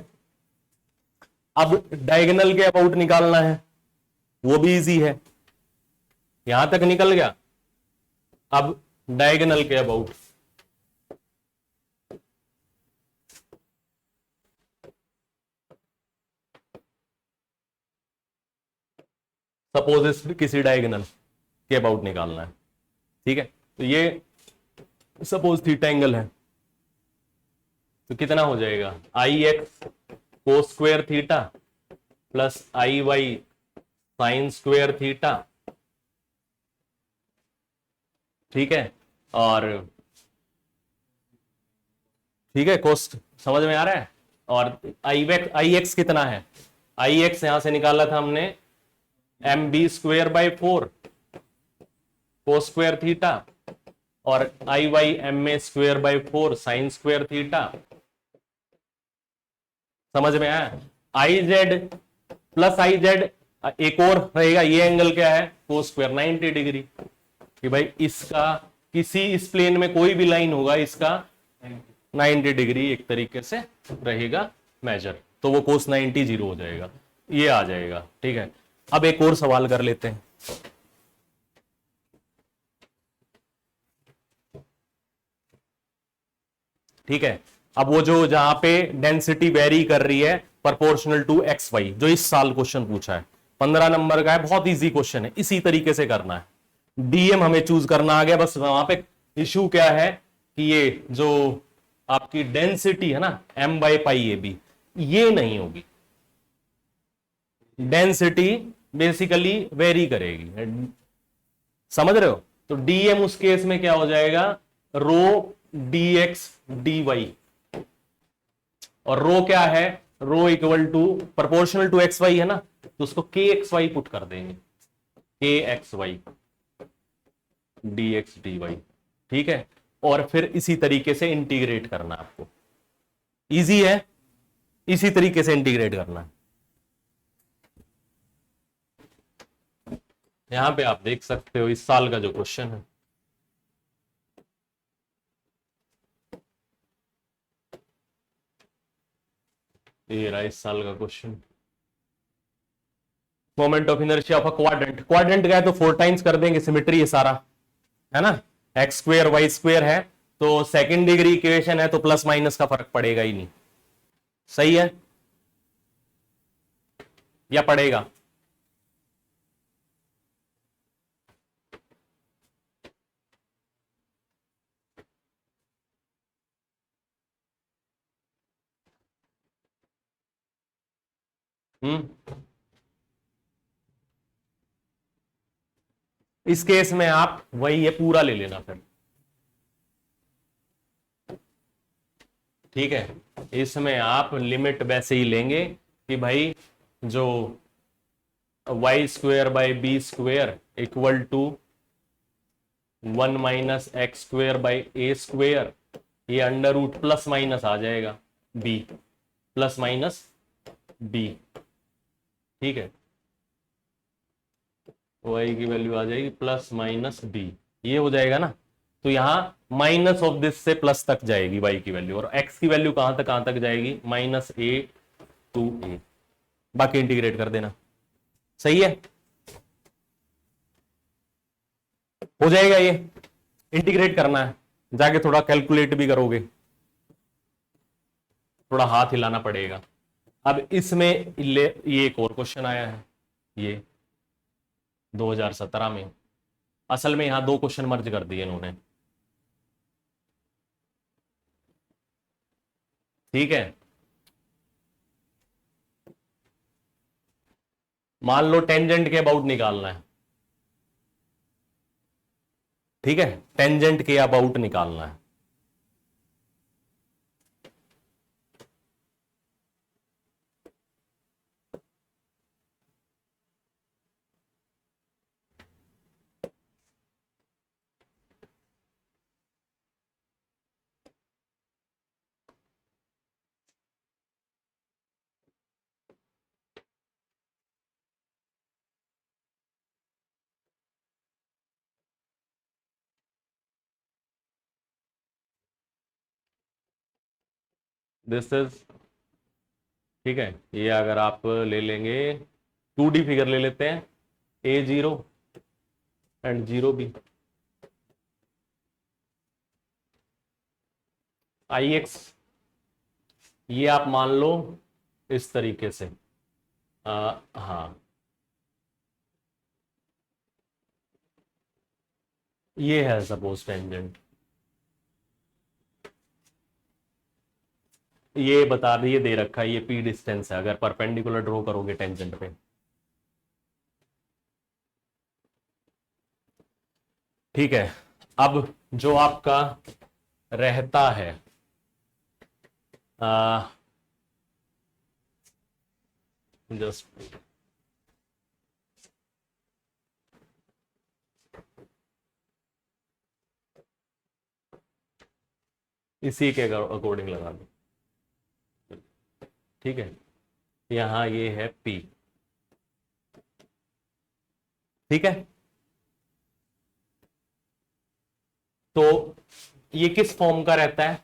अब डायगोनल के अबाउट निकालना है, वो भी इजी है, यहां तक निकल गया। अब डायगोनल के अबाउट, सपोज इस किसी डायगोनल के अबाउट निकालना है। ठीक है, तो ये सपोज थीटा एंगल है, तो कितना हो जाएगा, I X cos square theta plus I Y sine square theta. ठीक है, और ठीक है, कोस्ट समझ में आ रहा है। और आई एक्स कितना है, आई एक्स यहां से निकाला था हमने M B square by 4 cos square theta, और I Y M A square by 4 sine square theta. समझ में आया। I Z plus I Z, एक और रहेगा, ये एंगल क्या है, कोस स्क्वेयर 90 डिग्री, कि भाई इसका किसी इस प्लेन में कोई भी लाइन होगा इसका 90 डिग्री एक तरीके से रहेगा मेजर, तो वो कोस 90 जीरो हो जाएगा, ये आ जाएगा। ठीक है, अब एक और सवाल कर लेते हैं। ठीक है, अब वो जो जहां पे डेंसिटी वेरी कर रही है प्रोपोर्शनल टू एक्स वाई, जो इस साल क्वेश्चन पूछा है, 15 नंबर का है, बहुत इजी क्वेश्चन है, इसी तरीके से करना है। डीएम हमें चूज करना आ गया, बस वहां पे इशू क्या है कि ये जो आपकी डेंसिटी है ना M by pi A B, ये नहीं होगी, डेंसिटी बेसिकली वेरी करेगी। समझ रहे हो, तो डीएम उस केस में क्या हो जाएगा, rho D x D Y, और रो क्या है, rho equal to proportional to x Y है ना, तो उसको के एक्स वाई पुट कर देंगे, K X Y D x D Y. ठीक है, और फिर इसी तरीके से इंटीग्रेट करना आपको, इजी है, इसी तरीके से इंटीग्रेट करना है। यहां पे आप देख सकते हो इस साल का जो क्वेश्चन है, ये रहा इस साल का question. Moment of inertia of a quadrant, quadrant का है तो 4 टाइम्स कर देंगे, सिमेट्री है सारा, है ना, एक्स स्क्वेयर वाई स्क्वेयर है, तो सेकंड डिग्री इक्वेशन है, तो प्लस माइनस का फर्क पड़ेगा ही नहीं। सही है या पड़ेगा, हम्म, इस केस में आप वही ये पूरा ले लेना फिर। ठीक है, इसमें आप लिमिट वैसे ही लेंगे कि भाई जो Y square by B square equal to 1 minus x square by A square, ये अंडर रूट प्लस माइनस आ जाएगा बी, प्लस माइनस बी। ठीक है, वाई की वैल्यू आ जाएगी प्लस माइनस बी, ये हो जाएगा ना, तो यहां माइनस ऑफ दिस से प्लस तक जाएगी वाई की वैल्यू, और एक्स की वैल्यू कहां तक जाएगी, माइनस ए टू ए, बाकी इंटीग्रेट कर देना। सही है, हो जाएगा, ये इंटीग्रेट करना है, जाके थोड़ा कैलकुलेट भी करोगे, थोड़ा हाथ हिलाना पड़ेगा। अब इसमें ये एक और क्वेश्चन आया है, ये 2017 में, असल में यहां 2 क्वेश्चन मर्ज कर दिए इन्होंने। ठीक है, मान लो टेंजेंट के अबाउट निकालना है। ठीक है, टेंजेंट के अबाउट निकालना है। दिस इज, ठीक है, ये अगर आप ले लेंगे 2D फिगर ले लेते हैं, A0 एंड 0B, IX, ये आप मान लो इस तरीके से, हाँ, ये है सपोज टेंजेंट, ये बता रही है, दे रखा है, ये P डिस्टेंस है अगर परपेंडिकुलर ड्रॉ करोगे टेंजेंट पे। ठीक है, अब जो आपका रहता है जस्ट इसी के अकॉर्डिंग लगा दो, ठीक है, यहां ये है P, ठीक है, तो ये किस फॉर्म का रहता है,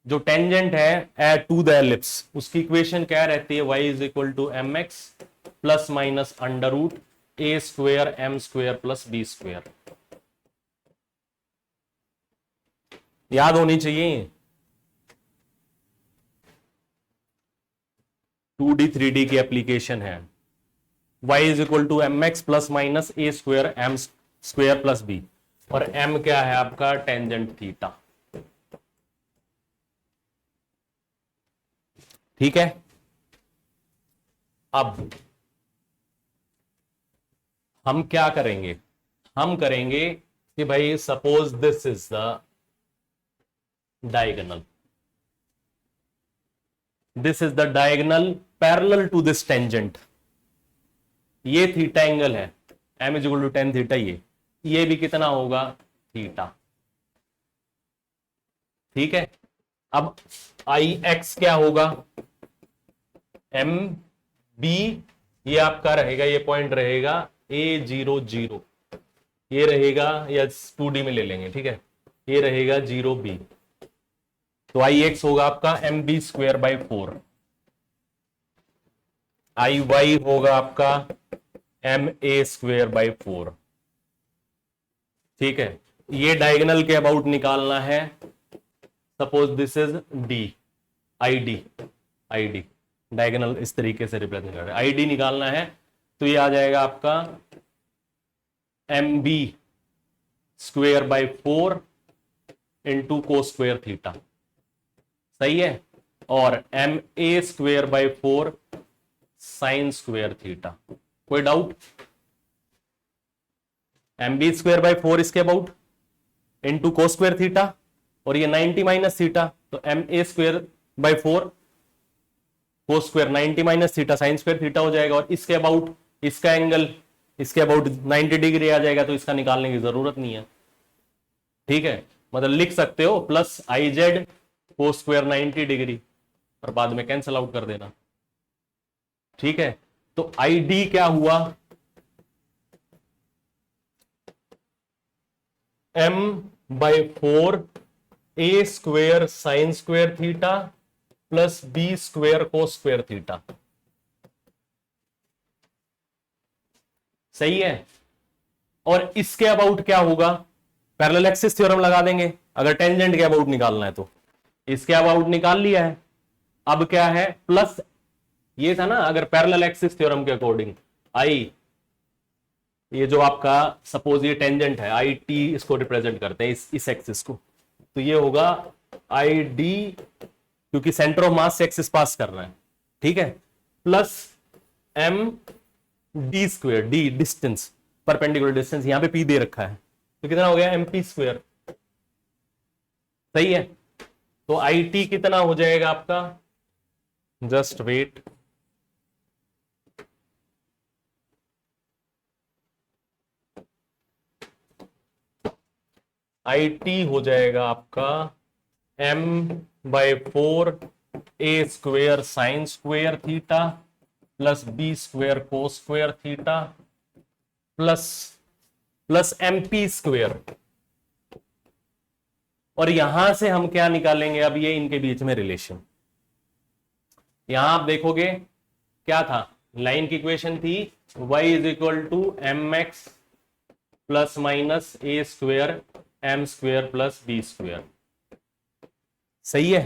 जो टेंजेंट है एट टू द एलिप्स, उसकी इक्वेशन क्या रहती है, y is equal to M X plus minus under root A square M square plus B square, याद होनी चाहिए। 2D 3D की एप्लीकेशन है, y is equal to M X plus minus A square M square plus B, और m क्या है आपका, tangent theta, ठीक है। अब हम क्या करेंगे, हम करेंगे कि भाई suppose this is the diagonal, this is the diagonal parallel to this tangent, ये थीटा एंगल है, m is equal to tan theta, ये भी कितना होगा, थीटा, ठीक है। अब IX क्या होगा, एम बी, ये आपका रहेगा, ये पॉइंट रहेगा A00, ये रहेगा, या 2D में ले लेंगे, ठीक है, ये रहेगा 0B, तो IX होगा आपका MB स्क्वेयर बाई 4, IY होगा आपका MA स्क्वेयर बाई 4, ठीक है। ये डायगोनल के अबाउट निकालना है, suppose this is D, ID diagonal इस तरीके से रिप्रेजेंट कर रहे हैं, ID निकालना है, तो ये आ जाएगा आपका MB स्क्वेयर बाई 4 इंटू को स्क्वेयर थीटा, सही है, और MA square by 4 sine square theta, कोई डाउट, MB स्क्वेयर बाई 4 इसके अबाउट इंटू को स्क्वेयर थीटा, और ये 90 माइनस थीटा, तो MA स्क्वेयर बाई 4 को square 90 minus theta sine square theta हो जाएगा, और इसके अबाउट इसका एंगल इसके अबाउट 90 डिग्री आ जाएगा, तो इसका निकालने की जरूरत नहीं है, ठीक है, मतलब लिख सकते हो प्लस IZ को स्क्वेयर 90 डिग्री, और बाद में कैंसिल आउट कर देना, ठीक है। तो ID क्या हुआ, M by 4 A square sine square theta plus B square cos square theta, सही है। और इसके अबाउट क्या होगा, पैरेलल एक्सिस थ्योरम लगा देंगे, अगर टेंजेंट के अबाउट निकालना है तो, इसके अबाउट निकाल लिया है, अब क्या है, प्लस ये था ना, अगर पैरेलल एक्सिस थ्योरम के अकॉर्डिंग आई, ये जो आपका सपोज ये टेंजेंट है, IT इसको रिप्रेजेंट करते हैं, इस एक्सिस को, तो ये होगा ID, क्योंकि सेंटर ऑफ मास से एक्सिस पास कर रहा है, ठीक है, plus MD square, D distance, perpendicular distance, यहां पे P दे रखा है, तो कितना हो गया MP स्क्वेयर, सही है। तो IT कितना हो जाएगा आपका, जस्ट वेट, IT हो जाएगा आपका M by 4 A square sine square theta plus B square cos square theta plus MP square, और यहां से हम क्या निकालेंगे, अब ये इनके बीच में रिलेशन। यहां आप देखोगे क्या था, लाइन की इक्वेशन थी y is equal to M X plus minus A square M square plus B square. सही है।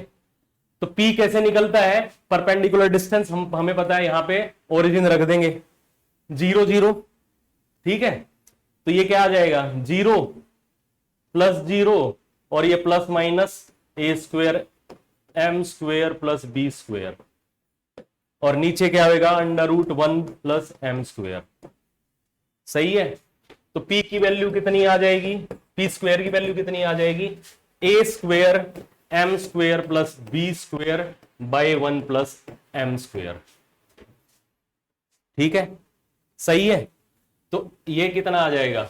तो P कैसे निकलता है, परपेंडिकुलर डिस्टेंस हमें पता है, यहां पे ओरिजिन रख देंगे 0 0। ठीक है, तो ये क्या आ जाएगा 0 प्लस 0 और ये plus minus A square M square plus B square, और नीचे क्या होगा under root 1 plus M square. सही है। तो P की वैल्यू कितनी आ जाएगी, P स्क्वेयर की वैल्यू कितनी आ जाएगी, A square M square plus B square by 1 plus M square. ठीक है, सही है। तो ये कितना आ जाएगा,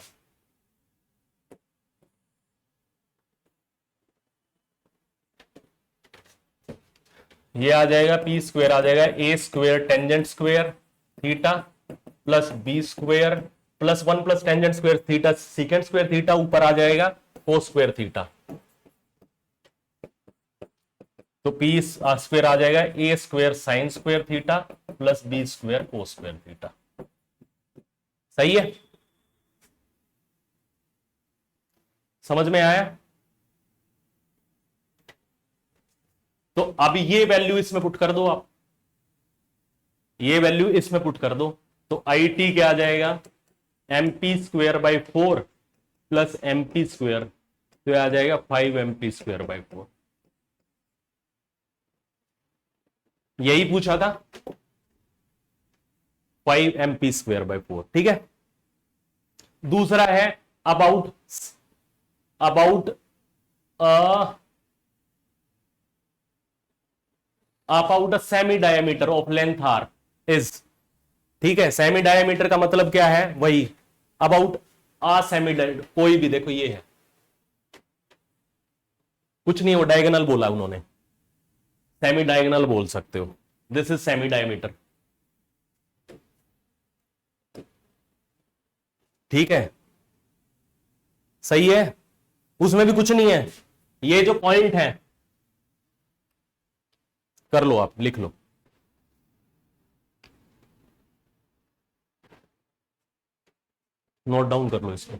ये आ जाएगा P स्क्वेयर आ जाएगा A square tangent square theta plus B square plus 1 plus tangent square theta secant square theta, ऊपर आ जाएगा कोस स्क्वेयर थीटा। तो P स्क्वेयर आ जाएगा A square sine square theta plus B square cos square theta. सही है, समझ में आया। तो अब ये वैल्यू इसमें पुट कर दो आप, ये वैल्यू इसमें पुट कर दो, तो आई टी क्या आ जाएगा M P square by 4 plus M P square, तो आ जाएगा 5 एम पी स्क्वेयर बाई 4। यही पूछा था 5 एम पी स्क्वेयर बाई 4। ठीक है, दूसरा है about about about a semi diameter of length R is. ठीक है, सेमी डायमीटर का मतलब क्या है, वही अबाउट आ सेमी, कोई भी देखो ये है, कुछ नहीं, वो डायगोनल बोला उन्होंने, सेमी डायगोनल बोल सकते हो, दिस इज सेमी डायमीटर। ठीक है, सही है, उसमें भी कुछ नहीं है, ये जो पॉइंट है कर लो, आप लिख लो, नोट डाउन कर लो इसको।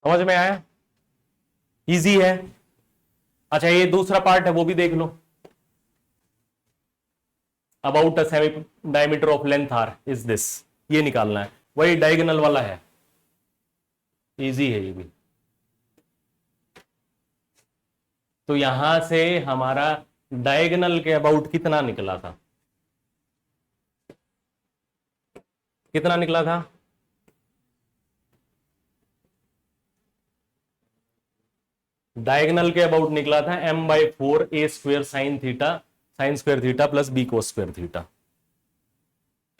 समझ में आया, इजी है। अच्छा, ये दूसरा पार्ट है, वो भी देख लो, about a semi diameter of length R is this, ये निकालना है, वही डायगोनल वाला है, इजी है ये भी। तो यहां से हमारा डायगोनल के अबाउट कितना निकला था, कितना निकला था, डायगोनल के अबाउट निकला था m/4 A square sine square theta plus B cos square theta.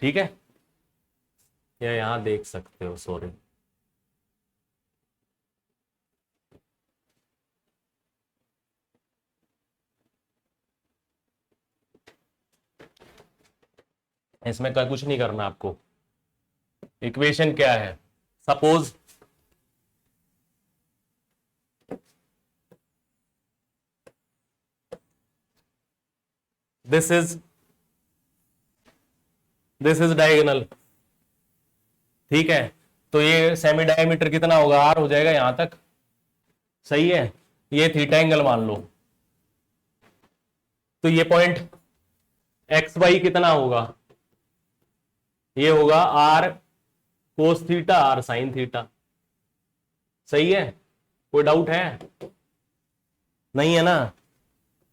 ठीक है, या यहां देख सकते हो, सॉरी, इसमें का कुछ नहीं करना आपको, इक्वेशन क्या है, सपोज दिस इज डायगोनल, ठीक है। तो ये सेमी डायमीटर कितना होगा, आर हो जाएगा यहां तक, सही है। ये थीटा एंगल मान लो, तो ये पॉइंट एक्स वाई कितना होगा, ये होगा R cos theta R sine theta, सही है। कोई डाउट है, नहीं है ना।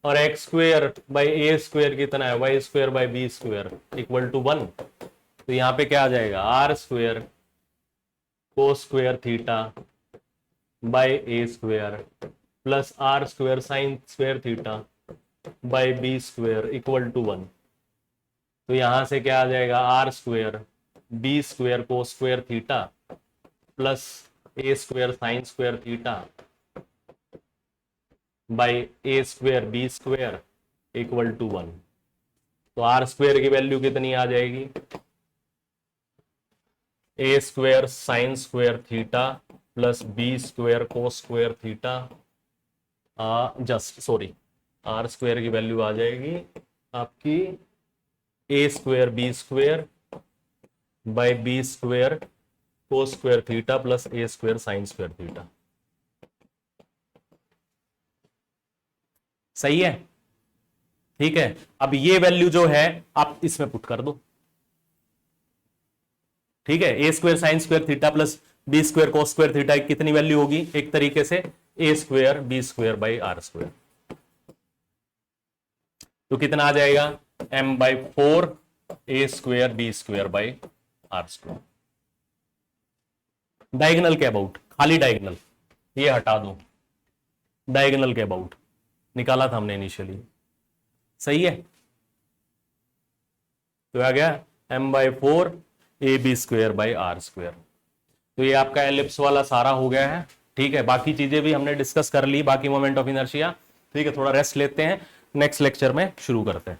और X square by A square कितना है, Y square by B square equal to 1। तो यहां पे क्या आ जाएगा, R square cos square theta by A square plus R square sine square theta by B square equal to 1। तो यहां से क्या आ जाएगा, R square B square cos square theta plus A square sine square theta by A square B square equal to 1। तो R square की value कितनी आ जाएगी, A square sine square theta plus B square cos square theta, R square की value आ जाएगी आपकी A square B square by B square cos square theta plus A square sine square theta, सही है, ठीक है। अब ये वैल्यू जो है आप इसमें पुट कर दो, ठीक है। A square sine square theta plus B square cos square theta कितनी वैल्यू होगी, एक तरीके से A square B square by R square. तो कितना आ जाएगा, m by 4 A square B square by R square. Diagonal के अबाउट, खाली डायगोनल ये हटा दो, डायगोनल के अबाउट निकाला था हमने इनिशियली, सही है। तो आ गया m by 4 A B square by R square. तो ये आपका एलिप्स वाला सारा हो गया है, ठीक है। बाकी चीजें भी हमने डिस्कस कर ली, बाकी मोमेंट ऑफ इनर्शिया, ठीक है। थोड़ा रेस्ट लेते हैं, नेक्स्ट लेक्चर में शुरू करते हैं।